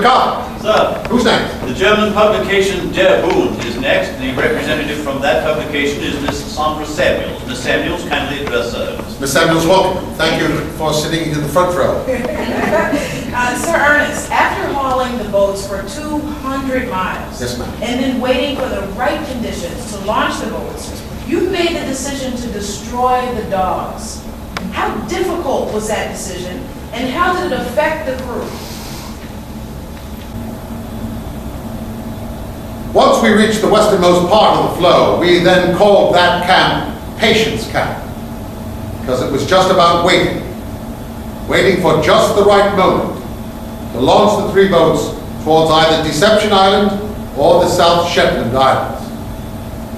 Sir, who's next? the German publication Der Bund is next. The representative from that publication is Miss Sandra Samuels. Miss Samuels, kindly address her. Miss Samuels, welcome. Thank you for sitting in the front row. Sir Ernest, after hauling the boats for 200 miles, Yes, ma'am. and then waiting for the right conditions to launch the boats, you made the decision to destroy the dogs. How difficult was that decision, and how did it affect the crew? Once we reached the westernmost part of the floe, we then called that camp Patience Camp, because it was just about waiting for just the right moment to launch the three boats towards either Deception Island or the South Shetland Islands.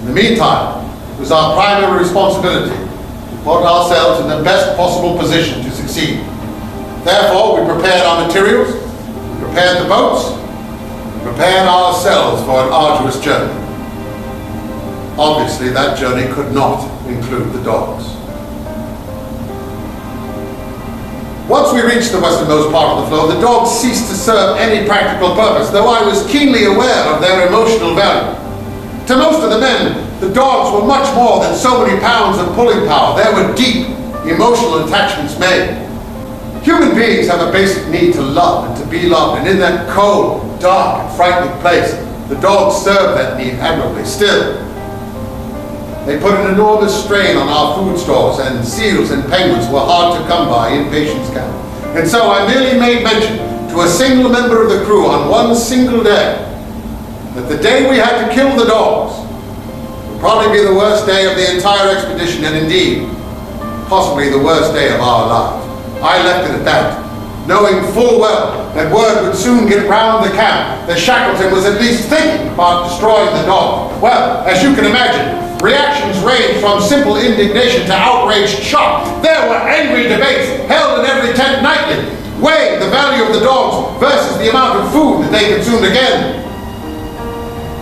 In the meantime, it was our primary responsibility to put ourselves in the best possible position to succeed. Therefore, we prepared our materials, we prepared the boats, prepared ourselves for an arduous journey. Obviously, that journey could not include the dogs. Once we reached the westernmost part of the floe, the dogs ceased to serve any practical purpose, though I was keenly aware of their emotional value. To most of the men, the dogs were much more than so many pounds of pulling power. There were deep emotional attachments made. Human beings have a basic need to love and to be loved, and in that cold, dark, and frightening place, the dogs serve that need admirably. Still, they put an enormous strain on our food stores, and seals and penguins were hard to come by in Patience Camp. And so I merely made mention to a single member of the crew on one single day that the day we had to kill the dogs would probably be the worst day of the entire expedition, and indeed, possibly the worst day of our lives. I left it at that, knowing full well that word would soon get round the camp that Shackleton was at least thinking about destroying the dog. Well, as you can imagine, reactions ranged from simple indignation to outraged shock. There were angry debates held in every tent nightly, weighing the value of the dogs versus the amount of food that they consumed. Again,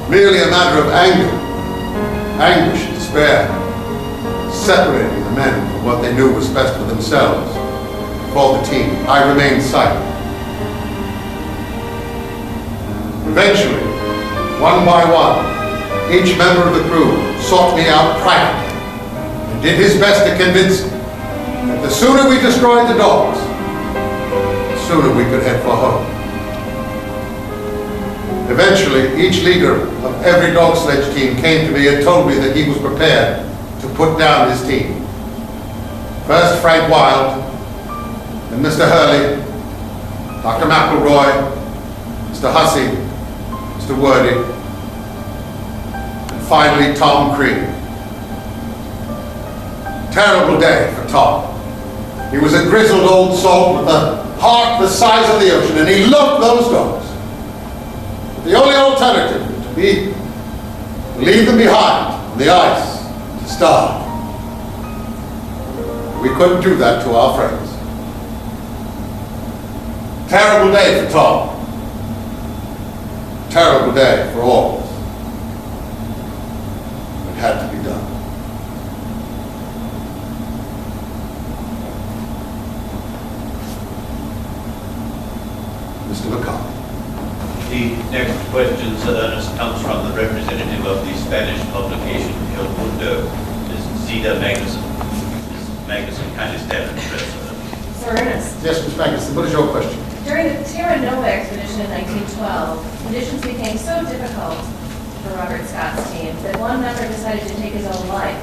merely a matter of anger, anguish, and despair, separating the men from what they knew was best for themselves. For the team, I remained silent. Eventually, one by one, each member of the crew sought me out privately and did his best to convince me that the sooner we destroyed the dogs, the sooner we could head for home. Eventually, each leader of every dog sledge team came to me and told me that he was prepared to put down his team. First, Frank Wilde, and Mr. Hurley, Dr. McElroy, Mr. Hussey, Mr. Wordy, and finally Tom Crean. Terrible day for Tom. He was a grizzled old salt with a heart the size of the ocean, and he loved those dogs. But the only alternative would be to leave them behind on the ice to starve. We couldn't do that to our friends. Terrible day for Tom. Terrible day for all of us. It had to be done. Mr. McCarthy. The next question, Sir Ernest, comes from the representative of the Spanish publication El Mundo, Ms. Zita Magnuson. Ms. Magnuson, kindly stand and address her. Sir Ernest, Yes, Ms. Magnuson, what is your question? during the Terra Nova expedition in 1912, conditions became so difficult for Robert Scott's team that one member decided to take his own life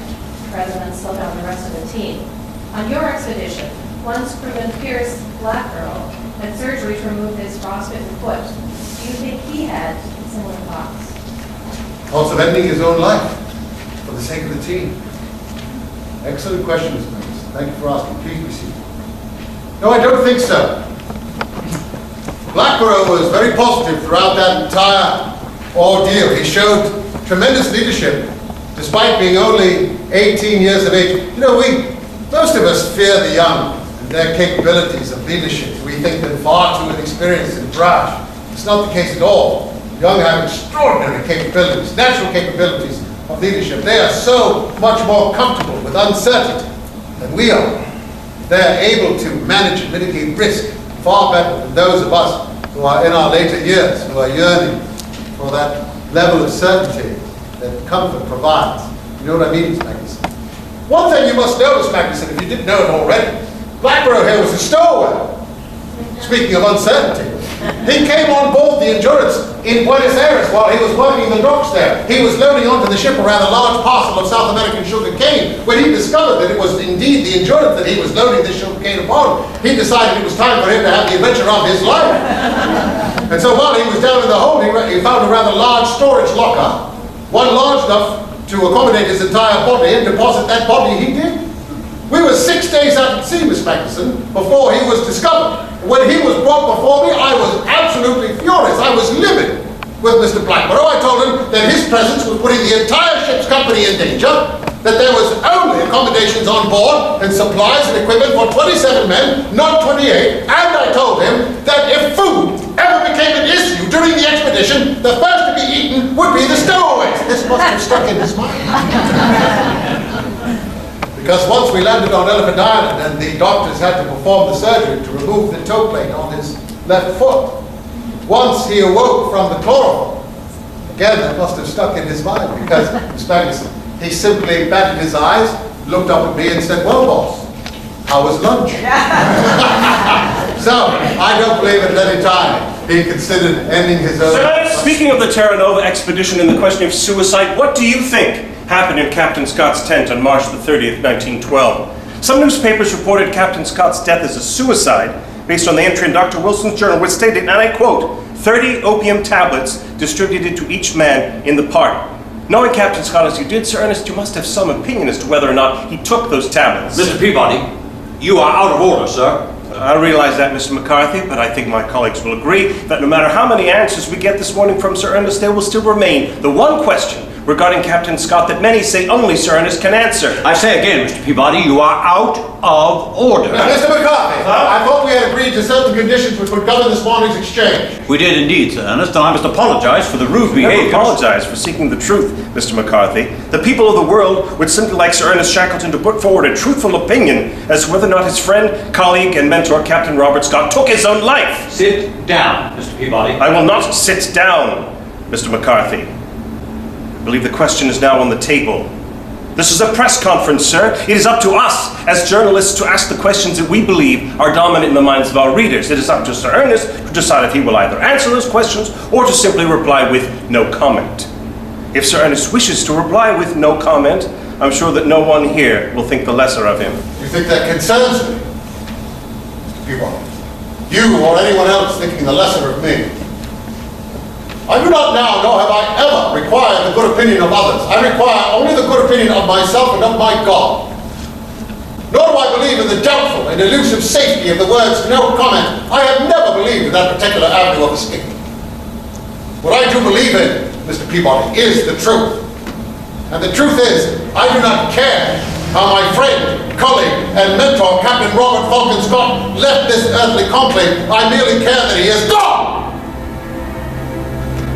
rather than slow down the rest of the team. On your expedition, once crewman Pierce Blackgirl had surgery to remove his frostbitten foot. Do you think he had similar thoughts? Also ending his own life for the sake of the team. Excellent question, Ms. Magnuson. Thank you for asking. Please be seated. No, I don't think so. Blackborough was very positive throughout that entire ordeal. He showed tremendous leadership, despite being only 18 years of age. You know, most of us fear the young and their capabilities of leadership. We think them far too inexperienced and brash. It's not the case at all. Young have extraordinary capabilities, natural capabilities of leadership. They are so much more comfortable with uncertainty than we are. They are able to manage and mitigate risk far better than those of us who are in our later years, who are yearning for that level of certainty that comfort provides. You know what I mean, Miss Magnuson? One thing you must know, Miss Magnuson, if you didn't know it already, Blackborough here was a stowaway. Speaking of uncertainty, he came on board the Endurance in Buenos Aires while he was working the docks there. He was loading onto the ship a rather large parcel of South American sugar cane. When he discovered that it was indeed the Endurance that he was loading this sugar cane upon, he decided it was time for him to have the adventure of his life. And so while he was down in the hold, he found a rather large storage locker, one large enough to accommodate his entire body, and deposit that body he did. We were 6 days out at sea, Miss Magnuson, before he was discovered. When he was brought before me, I was absolutely furious. I was livid with Mr. Blackborough. I told him that his presence was putting the entire ship's company in danger, that there was only accommodations on board and supplies and equipment for 27 men, not 28, and I told him that if food ever became an issue during the expedition, the first to be eaten would be the stowaways. This must have stuck in his mind. Because once we landed on Elephant Island and the doctors had to perform the surgery to remove the toe plate on his left foot, once he awoke from the chloroform, again that must have stuck in his mind because, Miss Magnuson, he simply batted his eyes, looked up at me and said, "Well, boss, how was lunch?" So, I don't believe at any time he considered ending his own... Sir, speaking of the Terra Nova expedition and the question of suicide, what do you think happened in Captain Scott's tent on March the 30th, 1912? Some newspapers reported Captain Scott's death as a suicide based on the entry in Dr. Wilson's journal, which stated, and I quote, 30 opium tablets distributed to each man in the party. Knowing Captain Scott as you did, Sir Ernest, you must have some opinion as to whether or not he took those tablets. Mr. Peabody, you are out of order, sir. I realize that, Mr. McCarthy, but I think my colleagues will agree that no matter how many answers we get this morning from Sir Ernest, there will still remain the one question regarding Captain Scott that many say only Sir Ernest can answer. I say again, Mr. Peabody, you are out of order. Mr. McCarthy, I thought we had agreed to certain conditions which would govern this morning's exchange. We did indeed, Sir Ernest, and I must apologize for the rude Never behavior. apologize for seeking the truth, Mr. McCarthy. The people of the world would simply like Sir Ernest Shackleton to put forward a truthful opinion as to whether or not his friend, colleague, and mentor, Captain Robert Scott, took his own life. Sit down, Mr. Peabody. I will not sit down, Mr. McCarthy. I believe the question is now on the table. This is a press conference, sir. It is up to us as journalists to ask the questions that we believe are dominant in the minds of our readers. It is up to Sir Ernest to decide if he will either answer those questions or to simply reply with no comment. If Sir Ernest wishes to reply with no comment, I'm sure that no one here will think the lesser of him. You think that concerns me? Mr. Peabody, you or anyone else thinking the lesser of me? I do not now, nor have I ever required the good opinion of others. I require only the good opinion of myself and of my God. Nor do I believe in the doubtful and elusive safety of the words no comment. I have never believed in that particular avenue of escape. What I do believe in, Mr. Peabody, is the truth. And the truth is, I do not care how my friend, colleague, and mentor, Captain Robert Falcon Scott, left this earthly conclave. I merely care that he is gone!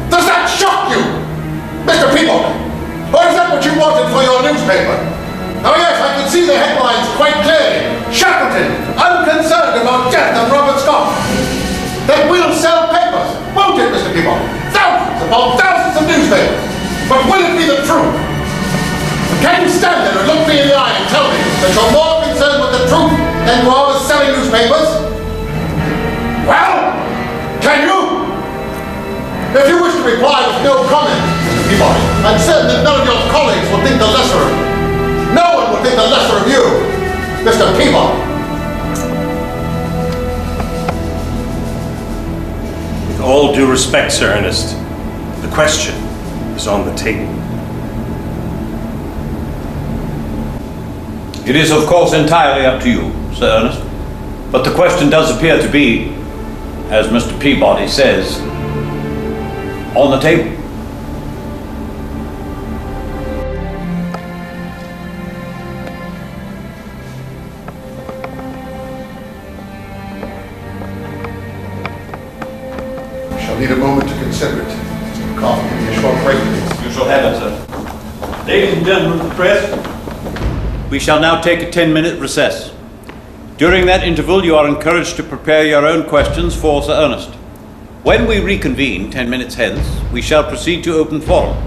Does that shock you, Mr. Peabody? Or is that what you wanted for your newspaper? Oh yes, I can see the headlines quite clearly. Shackleton, unconcerned about death of Robert Scott. That will sell papers, won't it, Mr. Peabody? Thousands upon thousands of newspapers. But will it be the truth? Can you stand there and look me in the eye and tell me that you're more concerned with the truth than you are with selling newspapers? Well, can you? If you wish to reply with no comment, Mr. Peabody, I'm certain that none of your colleagues will think the lesser of you. No one will think the lesser of you, Mr. Peabody. With all due respect, Sir Ernest, the question is on the table. It is, of course, entirely up to you, Sir Ernest. But the question does appear to be, as Mr. Peabody says, on the table. I shall need a moment to consider it. Mr. McCarthy, give me a short break, please. You shall have it, sir. Ladies and gentlemen of the press, We shall now take a 10-minute recess. During that interval, you are encouraged to prepare your own questions for Sir Ernest. When we reconvene 10 minutes hence, we shall proceed to open forum,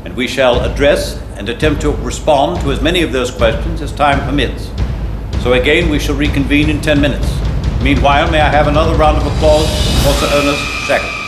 and we shall address and attempt to respond to as many of those questions as time permits. So again, we shall reconvene in 10 minutes. Meanwhile, may I have another round of applause for Sir Ernest Shackleton.